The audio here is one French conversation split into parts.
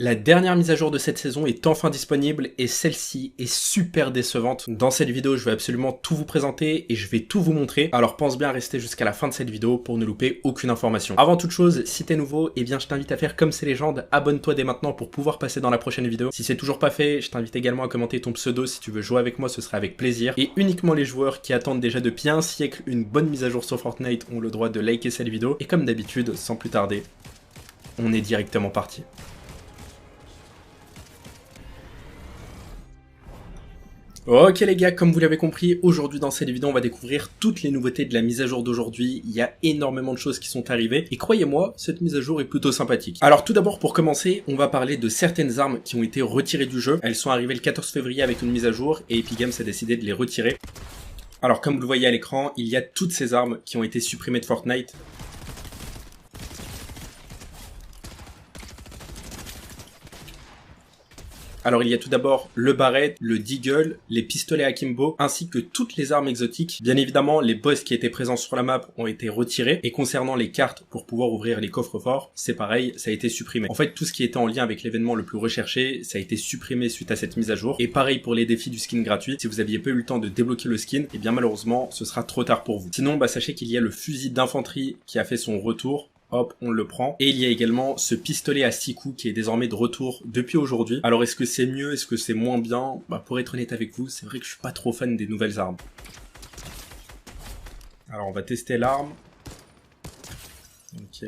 La dernière mise à jour de cette saison est enfin disponible et celle-ci est super décevante. Dans cette vidéo, je vais absolument tout vous présenter et je vais tout vous montrer. Alors pense bien à rester jusqu'à la fin de cette vidéo pour ne louper aucune information. Avant toute chose, si t'es nouveau, eh bien je t'invite à faire comme c'est légende, abonne-toi dès maintenant pour pouvoir passer dans la prochaine vidéo. Si c'est toujours pas fait, je t'invite également à commenter ton pseudo si tu veux jouer avec moi, ce serait avec plaisir. Et uniquement les joueurs qui attendent déjà depuis un siècle une bonne mise à jour sur Fortnite ont le droit de liker cette vidéo. Et comme d'habitude, sans plus tarder, on est directement parti. Ok les gars, comme vous l'avez compris, aujourd'hui dans cette vidéo on va découvrir toutes les nouveautés de la mise à jour d'aujourd'hui. Il y a énormément de choses qui sont arrivées et croyez-moi, cette mise à jour est plutôt sympathique. Alors tout d'abord pour commencer, on va parler de certaines armes qui ont été retirées du jeu. Elles sont arrivées le 14 février avec une mise à jour et Epic Games a décidé de les retirer. Alors comme vous le voyez à l'écran, il y a toutes ces armes qui ont été supprimées de Fortnite. Alors il y a tout d'abord le Barrett, le Deagle, les pistolets Akimbo, ainsi que toutes les armes exotiques. Bien évidemment, les boss qui étaient présents sur la map ont été retirés. Et concernant les cartes pour pouvoir ouvrir les coffres forts, c'est pareil, ça a été supprimé. En fait, tout ce qui était en lien avec l'événement le plus recherché, ça a été supprimé suite à cette mise à jour. Et pareil pour les défis du skin gratuit. Si vous aviez pas eu le temps de débloquer le skin, et bien malheureusement, ce sera trop tard pour vous. Sinon, sachez qu'il y a le fusil d'infanterie qui a fait son retour. Hop, on le prend. Et il y a également ce pistolet à 6 coups qui est désormais de retour depuis aujourd'hui. Alors est-ce que c'est mieux, est-ce que c'est moins bien? Pour être honnête avec vous, c'est vrai que je suis pas trop fan des nouvelles armes. Alors on va tester l'arme. Ok.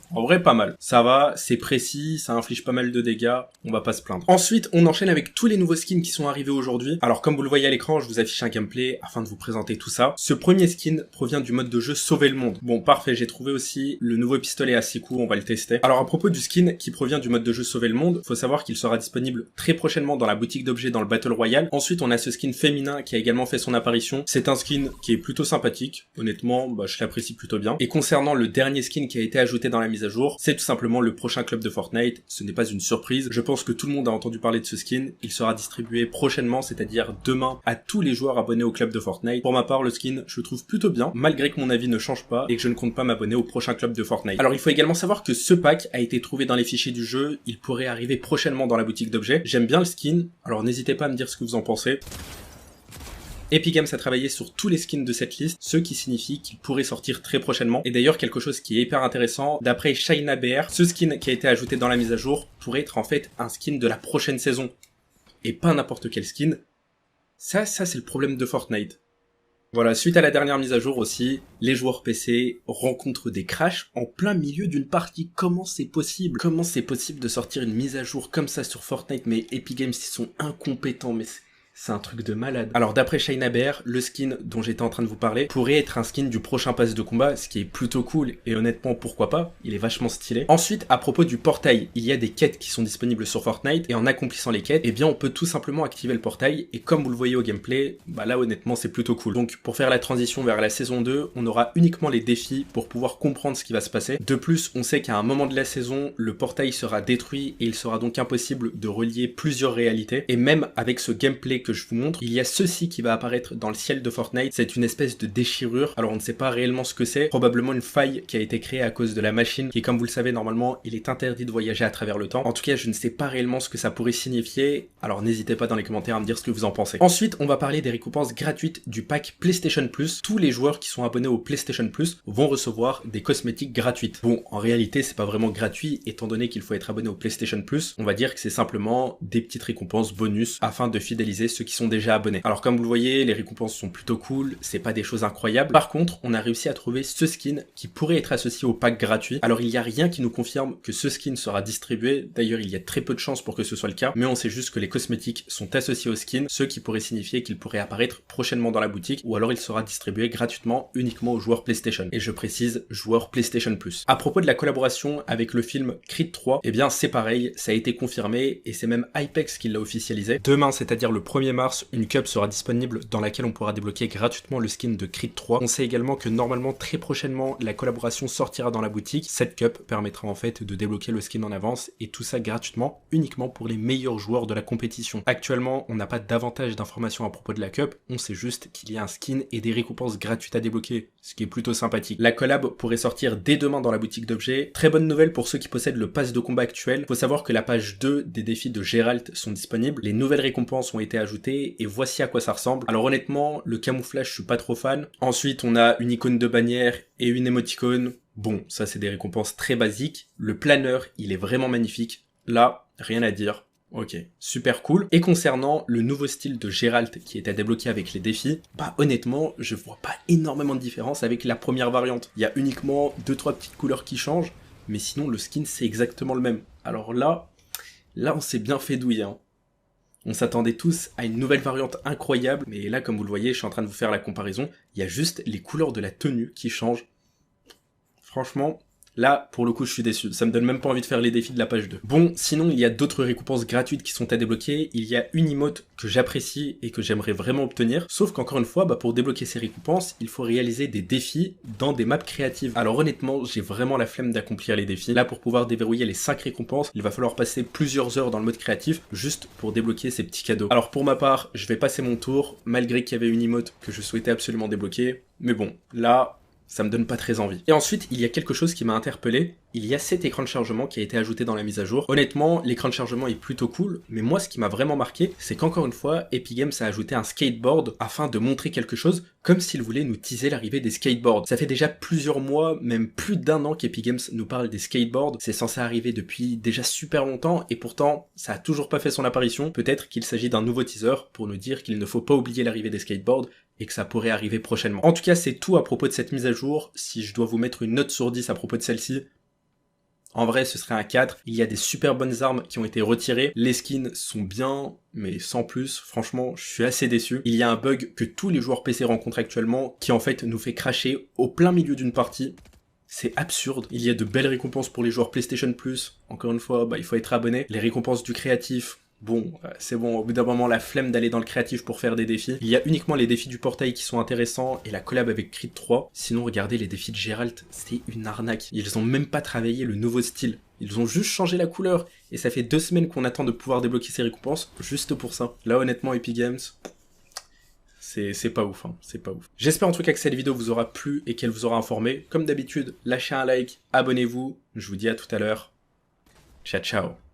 En vrai, pas mal. Ça va, c'est précis, ça inflige pas mal de dégâts, on va pas se plaindre. Ensuite, on enchaîne avec tous les nouveaux skins qui sont arrivés aujourd'hui. Alors, comme vous le voyez à l'écran, je vous affiche un gameplay afin de vous présenter tout ça. Ce premier skin provient du mode de jeu Sauver le Monde. Bon, parfait, j'ai trouvé aussi le nouveau pistolet à 6 coups, on va le tester. Alors, à propos du skin qui provient du mode de jeu Sauver le Monde, faut savoir qu'il sera disponible très prochainement dans la boutique d'objets dans le Battle Royale. Ensuite, on a ce skin féminin qui a également fait son apparition. C'est un skin qui est plutôt sympathique. Honnêtement, je l'apprécie plutôt bien. Et concernant le dernier skin qui a été ajouté dans la mise à jour, c'est tout simplement le prochain club de Fortnite. Ce n'est pas une surprise. Je pense que tout le monde a entendu parler de ce skin. Il sera distribué prochainement, c'est-à-dire demain, à tous les joueurs abonnés au club de Fortnite. Pour ma part, le skin, je le trouve plutôt bien, malgré que mon avis ne change pas et que je ne compte pas m'abonner au prochain club de Fortnite. Alors, il faut également savoir que ce pack a été trouvé dans les fichiers du jeu. Il pourrait arriver prochainement dans la boutique d'objets. J'aime bien le skin. Alors, n'hésitez pas à me dire ce que vous en pensez. Epic Games a travaillé sur tous les skins de cette liste, ce qui signifie qu'il pourrait sortir très prochainement. Et d'ailleurs, quelque chose qui est hyper intéressant, d'après ShinaBR, ce skin qui a été ajouté dans la mise à jour pourrait être en fait un skin de la prochaine saison. Et pas n'importe quel skin. Ça c'est le problème de Fortnite. Voilà, suite à la dernière mise à jour aussi, les joueurs PC rencontrent des crashs en plein milieu d'une partie. Comment c'est possible? Comment c'est possible de sortir une mise à jour comme ça sur Fortnite? Mais Epic Games, ils sont incompétents, mais c'est un truc de malade. Alors d'après ShinaBR, le skin dont j'étais en train de vous parler pourrait être un skin du prochain pass de combat, ce qui est plutôt cool et honnêtement pourquoi pas, il est vachement stylé. Ensuite, à propos du portail, il y a des quêtes qui sont disponibles sur Fortnite et en accomplissant les quêtes, eh bien on peut tout simplement activer le portail et comme vous le voyez au gameplay, là honnêtement c'est plutôt cool. Donc pour faire la transition vers la saison 2, on aura uniquement les défis pour pouvoir comprendre ce qui va se passer. De plus, on sait qu'à un moment de la saison, le portail sera détruit et il sera donc impossible de relier plusieurs réalités. Et même avec ce gameplay que je vous montre, il y a ceci qui va apparaître dans le ciel de Fortnite, c'est une espèce de déchirure, alors on ne sait pas réellement ce que c'est, probablement une faille qui a été créée à cause de la machine, qui comme vous le savez normalement il est interdit de voyager à travers le temps. En tout cas je ne sais pas réellement ce que ça pourrait signifier, alors n'hésitez pas dans les commentaires à me dire ce que vous en pensez. Ensuite on va parler des récompenses gratuites du pack PlayStation Plus. Tous les joueurs qui sont abonnés au PlayStation Plus vont recevoir des cosmétiques gratuites. Bon en réalité c'est pas vraiment gratuit étant donné qu'il faut être abonné au PlayStation Plus, on va dire que c'est simplement des petites récompenses bonus afin de fidéliser ceux qui sont déjà abonnés. Alors comme vous le voyez, les récompenses sont plutôt cool, c'est pas des choses incroyables. Par contre, on a réussi à trouver ce skin qui pourrait être associé au pack gratuit. Alors il y a rien qui nous confirme que ce skin sera distribué, d'ailleurs il y a très peu de chances pour que ce soit le cas, mais on sait juste que les cosmétiques sont associés au skin, ce qui pourrait signifier qu'il pourrait apparaître prochainement dans la boutique, ou alors il sera distribué gratuitement uniquement aux joueurs PlayStation. Et je précise, joueurs PlayStation Plus. À propos de la collaboration avec le film Creed 3, eh bien c'est pareil, ça a été confirmé, et c'est même Hypex qui l'a officialisé. Demain, c'est-à-dire le 1er 1er mars, une cup sera disponible dans laquelle on pourra débloquer gratuitement le skin de Creed 3. On sait également que normalement très prochainement la collaboration sortira dans la boutique. Cette cup permettra en fait de débloquer le skin en avance et tout ça gratuitement uniquement pour les meilleurs joueurs de la compétition. Actuellement, on n'a pas davantage d'informations à propos de la cup, on sait juste qu'il y a un skin et des récompenses gratuites à débloquer, ce qui est plutôt sympathique. La collab pourrait sortir dès demain dans la boutique d'objets. Très bonne nouvelle pour ceux qui possèdent le pass de combat actuel. Faut savoir que la page 2 des défis de Geralt sont disponibles, les nouvelles récompenses ont été ajoutées et voici à quoi ça ressemble. Alors honnêtement, le camouflage je suis pas trop fan. Ensuite on a une icône de bannière et une émoticône. Bon, ça c'est des récompenses très basiques. Le planeur, il est vraiment magnifique. Là, rien à dire. Ok, super cool. Et concernant le nouveau style de Geralt qui est à débloquer avec les défis, bah honnêtement, je vois pas énormément de différence avec la première variante. Il y a uniquement 2-3 petites couleurs qui changent, mais sinon le skin c'est exactement le même. Alors là on s'est bien fait douiller, hein. On s'attendait tous à une nouvelle variante incroyable, mais là comme vous le voyez, je suis en train de vous faire la comparaison, il y a juste les couleurs de la tenue qui changent. Franchement, là, pour le coup, je suis déçu. Ça me donne même pas envie de faire les défis de la page 2. Bon, sinon, il y a d'autres récompenses gratuites qui sont à débloquer. Il y a une emote que j'apprécie et que j'aimerais vraiment obtenir. Sauf qu'encore une fois, pour débloquer ces récompenses, il faut réaliser des défis dans des maps créatives. Alors honnêtement, j'ai vraiment la flemme d'accomplir les défis. Là, pour pouvoir déverrouiller les 5 récompenses, il va falloir passer plusieurs heures dans le mode créatif juste pour débloquer ces petits cadeaux. Alors pour ma part, je vais passer mon tour, malgré qu'il y avait une emote que je souhaitais absolument débloquer. Mais bon, là, ça me donne pas très envie. Et ensuite, il y a quelque chose qui m'a interpellé. Il y a cet écran de chargement qui a été ajouté dans la mise à jour. Honnêtement, l'écran de chargement est plutôt cool, mais moi, ce qui m'a vraiment marqué, c'est qu'encore une fois, Epic Games a ajouté un skateboard afin de montrer quelque chose, comme s'il voulait nous teaser l'arrivée des skateboards. Ça fait déjà plusieurs mois, même plus d'1 an qu'Epic Games nous parle des skateboards. C'est censé arriver depuis déjà super longtemps, et pourtant, ça a toujours pas fait son apparition. Peut-être qu'il s'agit d'un nouveau teaser pour nous dire qu'il ne faut pas oublier l'arrivée des skateboards, et que ça pourrait arriver prochainement. En tout cas, c'est tout à propos de cette mise à jour. Si je dois vous mettre une note sur 10 à propos de celle-ci, en vrai, ce serait un 4. Il y a des super bonnes armes qui ont été retirées. Les skins sont bien, mais sans plus. Franchement, je suis assez déçu. Il y a un bug que tous les joueurs PC rencontrent actuellement, qui en fait nous fait crasher au plein milieu d'une partie. C'est absurde. Il y a de belles récompenses pour les joueurs PlayStation Plus. Encore une fois, il faut être abonné. Les récompenses du créatif, bon, c'est bon, au bout d'un moment, la flemme d'aller dans le créatif pour faire des défis. Il y a uniquement les défis du portail qui sont intéressants et la collab avec Creed 3. Sinon, regardez les défis de Geralt, c'est une arnaque. Ils ont même pas travaillé le nouveau style. Ils ont juste changé la couleur. Et ça fait 2 semaines qu'on attend de pouvoir débloquer ces récompenses, juste pour ça. Là, honnêtement, Epic Games, c'est pas ouf, hein, c'est pas ouf. J'espère en tout cas que cette vidéo vous aura plu et qu'elle vous aura informé. Comme d'habitude, lâchez un like, abonnez-vous. Je vous dis à tout à l'heure. Ciao, ciao.